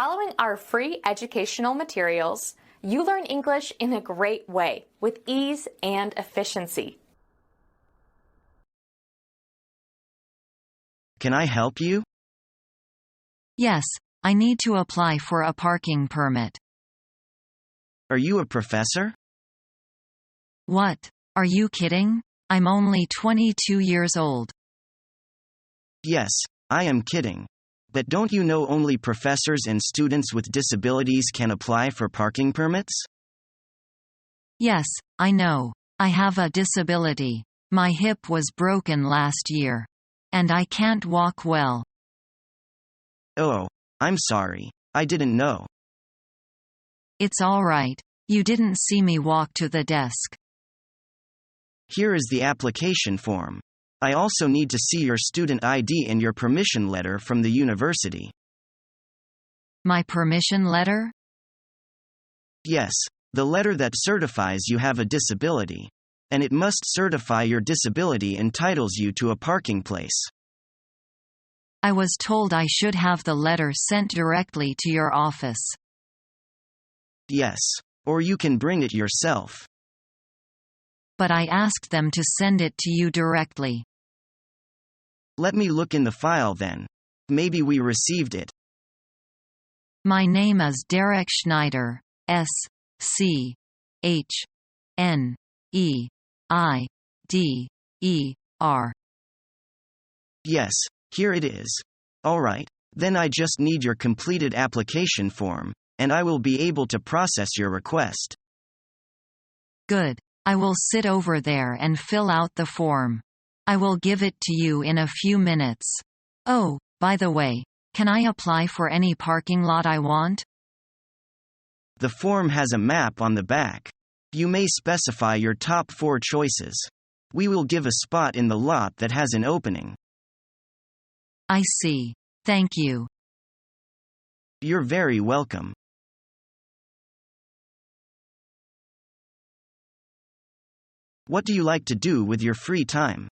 Following our free educational materials, you learn English in a great way with ease and efficiency. Can I help you? Yes, I need to apply for a parking permit. Are you a professor? What? Are you kidding? I'm only 22 years old. Yes, I am kidding. But don't you know only professors and students with disabilities can apply for parking permits? Yes, I know. I have a disability. My hip was broken last year. And I can't walk well. Oh, I'm sorry. I didn't know. It's all right. You didn't see me walk to the desk. Here is the application form. I also need to see your student ID and your permission letter from the university. My permission letter? Yes, the letter that certifies you have a disability. And it must certify your disability entitles you to a parking place. I was told I should have the letter sent directly to your office. Yes. Or you can bring it yourself. But I asked them to send it to you directly. Let me look in the file then. Maybe we received it. My name is Derek Schneider, S-C-H-N-E-I-D-E-R. Yes, here it is. All right, then I just need your completed application form, and I will be able to process your request. Good. I will sit over there and fill out the form. I will give it to you in a few minutes. Oh, by the way, can I apply for any parking lot I want? The form has a map on the back. You may specify your top 4 choices. We will give a spot in the lot that has an opening. I see. Thank you. You're very welcome. What do you like to do with your free time?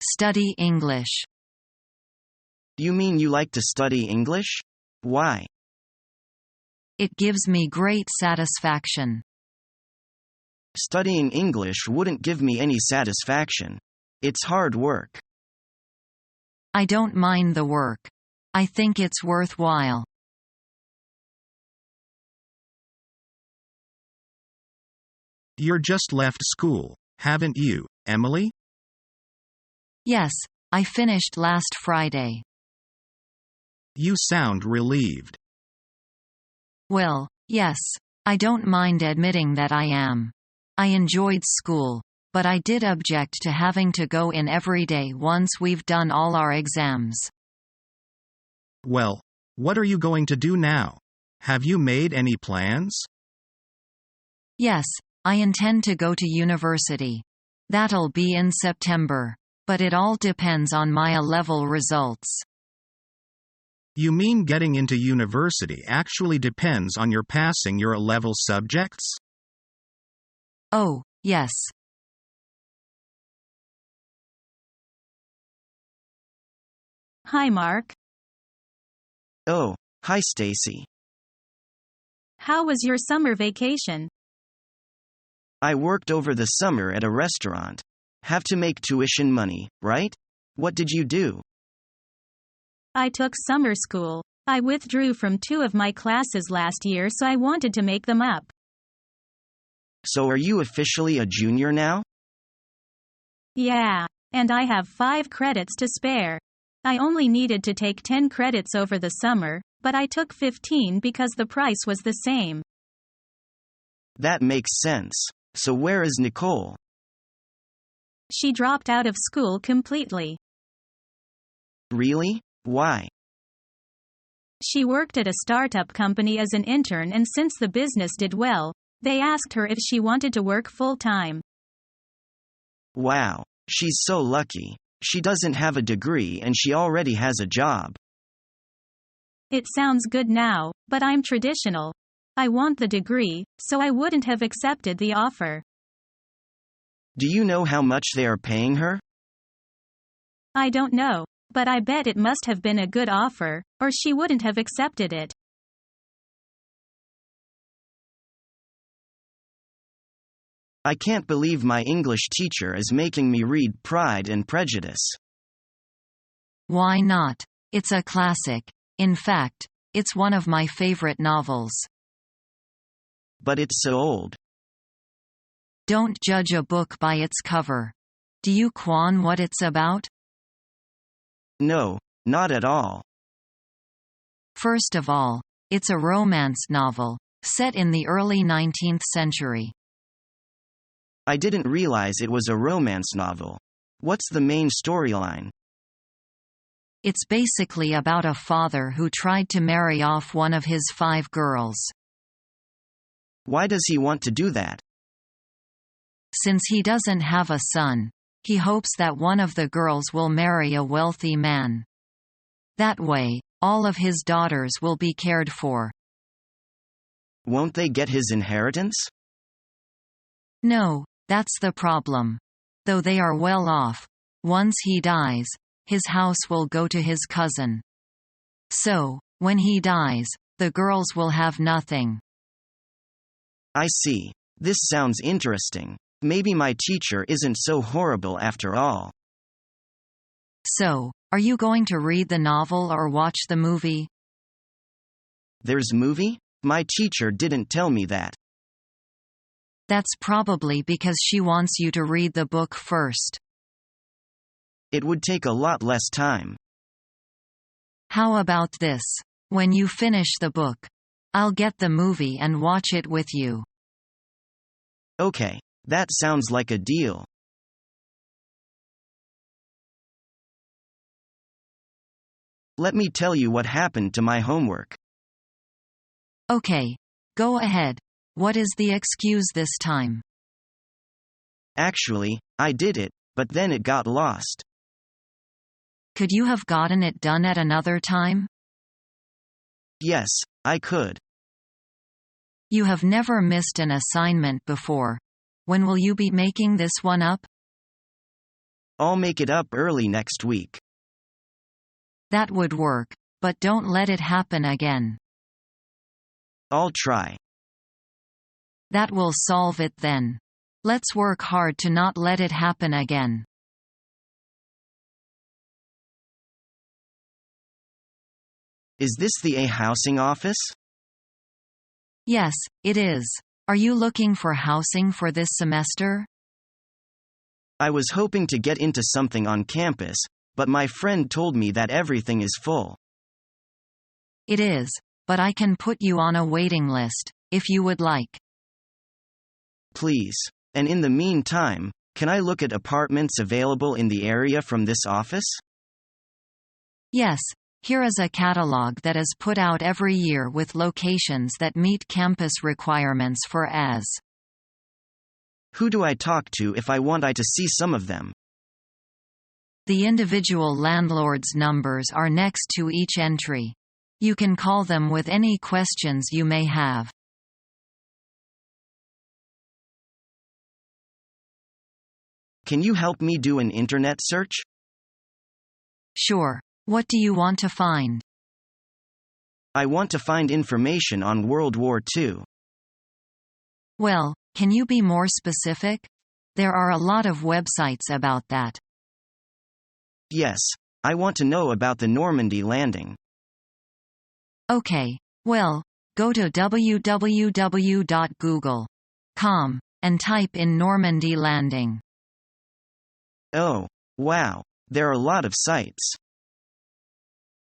Study English. You mean you like to study English? Why? It gives me great satisfaction. Studying English wouldn't give me any satisfaction. It's hard work. I don't mind the work. I think it's worthwhile. You're just left school, haven't you, Emily? Yes, I finished last Friday. You sound relieved. Well, yes, I don't mind admitting that I am. I enjoyed school, but I did object to having to go in every day once we've done all our exams. Well, what are you going to do now? Have you made any plans? Yes, I intend to go to university. That'll be in September. But it all depends on my A-level results. You mean getting into university actually depends on your passing your A-level subjects? Oh, yes. Hi, Mark. Oh, hi Stacy. How was your summer vacation? I worked over the summer at a restaurant. Have to make tuition money, right? What did you do? I took summer school. I withdrew from 2 of my classes last year, so I wanted to make them up. So are you officially a junior now? Yeah. And I have 5 credits to spare. I only needed to take 10 credits over the summer, but I took 15 because the price was the same. That makes sense. So where is Nicole? She dropped out of school completely. Really? Why? She worked at a startup company as an intern, and since the business did well, they asked her if she wanted to work full-time. Wow, she's so lucky. She doesn't have a degree and she already has a job. It sounds good now, but I'm traditional. I want the degree, so I wouldn't have accepted the offer. Do you know how much they are paying her? I don't know. But I bet it must have been a good offer, or she wouldn't have accepted it. I can't believe my English teacher is making me read Pride and Prejudice. Why not? It's a classic. In fact, it's one of my favorite novels. But it's so old. Don't judge a book by its cover. Do you know what it's about? No, not at all. First of all, it's a romance novel, set in the early 19th century. I didn't realize it was a romance novel. What's the main storyline? It's basically about a father who tried to marry off one of his 5 girls. Why does he want to do that? Since he doesn't have a son, he hopes that one of the girls will marry a wealthy man. That way, all of his daughters will be cared for. Won't they get his inheritance? No, that's the problem. Though they are well off, once he dies, his house will go to his cousin. So, when he dies, the girls will have nothing. I see. This sounds interesting. Maybe my teacher isn't so horrible after all. So, are you going to read the novel or watch the movie? There's movie? My teacher didn't tell me that. That's probably because she wants you to read the book first. It would take a lot less time. How about this? When you finish the book, I'll get the movie and watch it with you. Okay, that sounds like a deal. Let me tell you what happened to my homework. Okay, go ahead. What is the excuse this time? Actually, I did it, but then it got lost. Could you have gotten it done at another time? Yes, I could. You have never missed an assignment before. When will you be making this one up? I'll make it up early next week. That would work, but don't let it happen again. I'll try. That will solve it then. Let's work hard to not let it happen again. Is this the A housing office? Yes, it is. Are you looking for housing for this semester? I was hoping to get into something on campus, but my friend told me that everything is full. It is, but I can put you on a waiting list, if you would like. Please. And in the meantime, can I look at apartments available in the area from this office? Yes, here is a catalog that is put out every year with locations that meet campus requirements for AS. Who do I talk to if I want to see some of them? The individual landlords' numbers are next to each entry. You can call them with any questions you may have. Can you help me do an internet search? Sure. What do you want to find? I want to find information on World War II. Well, can you be more specific? There are a lot of websites about that. Yes, I want to know about the Normandy landing. Okay, well, go to www.google.com and type in Normandy landing. Oh, wow, there are a lot of sites.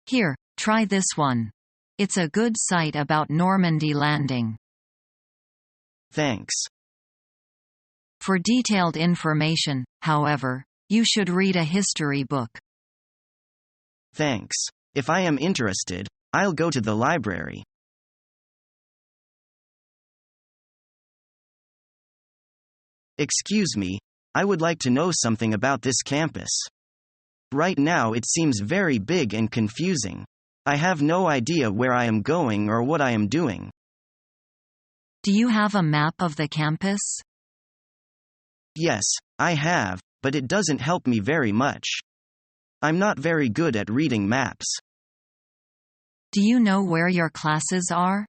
Here, try this one. It's a good site about Normandy landing. Thanks. For detailed information, however, you should read a history book. Thanks. If I am interested, I'll go to the library. Excuse me, I would like to know something about this campus. Right now it seems very big and confusing. I have no idea where I am going or what I am doing. Do you have a map of the campus? Yes, I have, but it doesn't help me very much. I'm not very good at reading maps. Do you know where your classes are?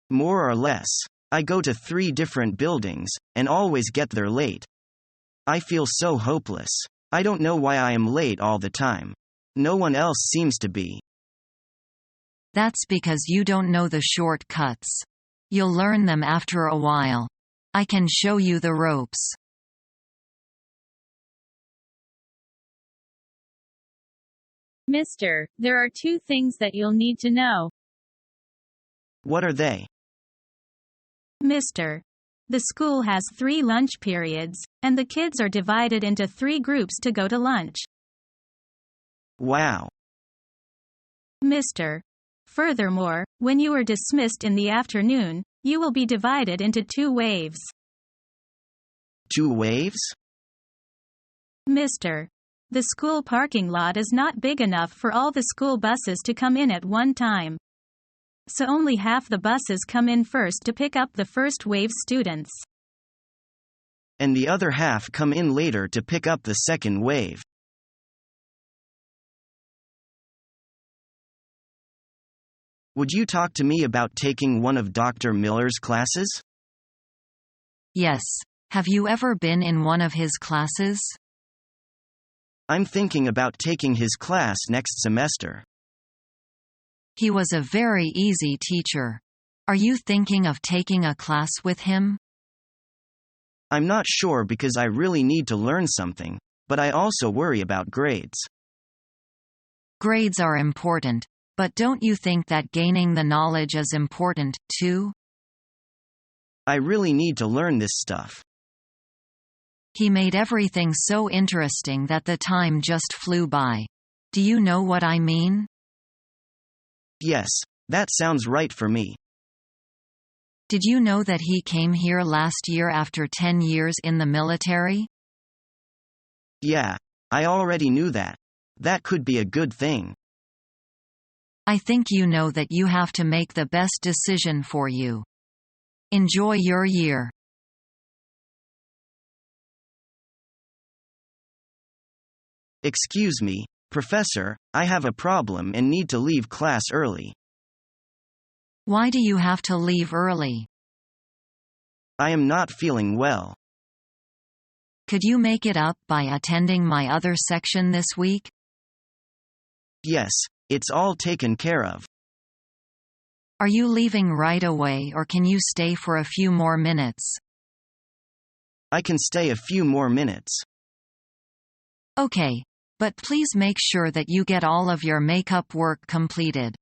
More or less. I go to 3 different buildings, and always get there late. I feel so hopeless. I don't know why I am late all the time. No one else seems to be. That's because you don't know the shortcuts. You'll learn them after a while. I can show you the ropes. Mister, there are 2 things that you'll need to know. What are they? Mister, the school has 3 lunch periods, and the kids are divided into 3 groups to go to lunch. Wow. Mister, furthermore, when you are dismissed in the afternoon, you will be divided into 2 waves. 2 waves? Mister, the school parking lot is not big enough for all the school buses to come in at one time. So only half the buses come in first to pick up the first wave students. And the other half come in later to pick up the second wave. Would you talk to me about taking one of Dr. Miller's classes? Yes. Have you ever been in one of his classes? I'm thinking about taking his class next semester. He was a very easy teacher. Are you thinking of taking a class with him? I'm not sure because I really need to learn something, but I also worry about grades. Grades are important, but don't you think that gaining the knowledge is important, too? I really need to learn this stuff. He made everything so interesting that the time just flew by. Do you know what I mean? Yes, that sounds right for me. Did you know that he came here last year after 10 years in the military? Yeah, I already knew that. That could be a good thing. I think you know that you have to make the best decision for you. Enjoy your year. Excuse me, Professor, I have a problem and need to leave class early. Why do you have to leave early? I am not feeling well. Could you make it up by attending my other section this week? Yes, it's all taken care of. Are you leaving right away or can you stay for a few more minutes? I can stay a few more minutes. Okay. But please make sure that you get all of your makeup work completed.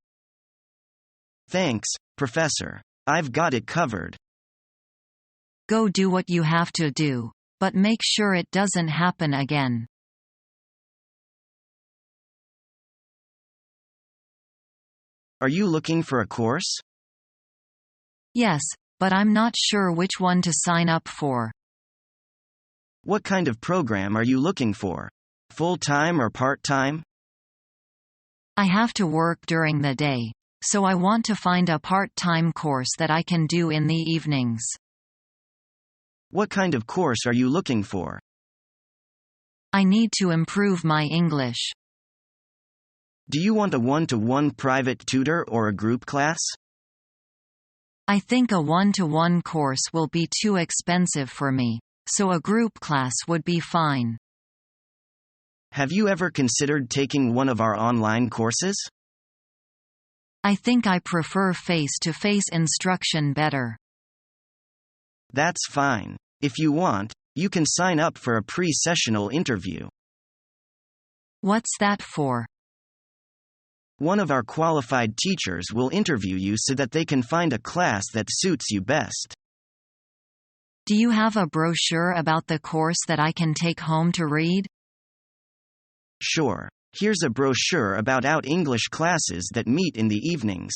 Thanks, Professor. I've got it covered. Go do what you have to do, but make sure it doesn't happen again. Are you looking for a course? Yes, but I'm not sure which one to sign up for. What kind of program are you looking for? Full-time or part-time? I have to work during the day, so I want to find a part-time course that I can do in the evenings. What kind of course are you looking for? I need to improve my English. Do you want a one-to-one private tutor or a group class? I think a one-to-one course will be too expensive for me, so a group class would be fine. Have you ever considered taking one of our online courses? I think I prefer face-to-face instruction better. That's fine. If you want, you can sign up for a pre-sessional interview. What's that for? One of our qualified teachers will interview you so that they can find a class that suits you best. Do you have a brochure about the course that I can take home to read? Sure. Here's a brochure about English classes that meet in the evenings.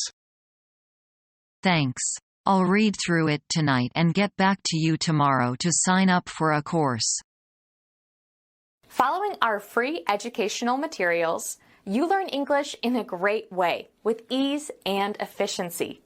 Thanks. I'll read through it tonight and get back to you tomorrow to sign up for a course. Following our free educational materials, you learn English in a great way with ease and efficiency.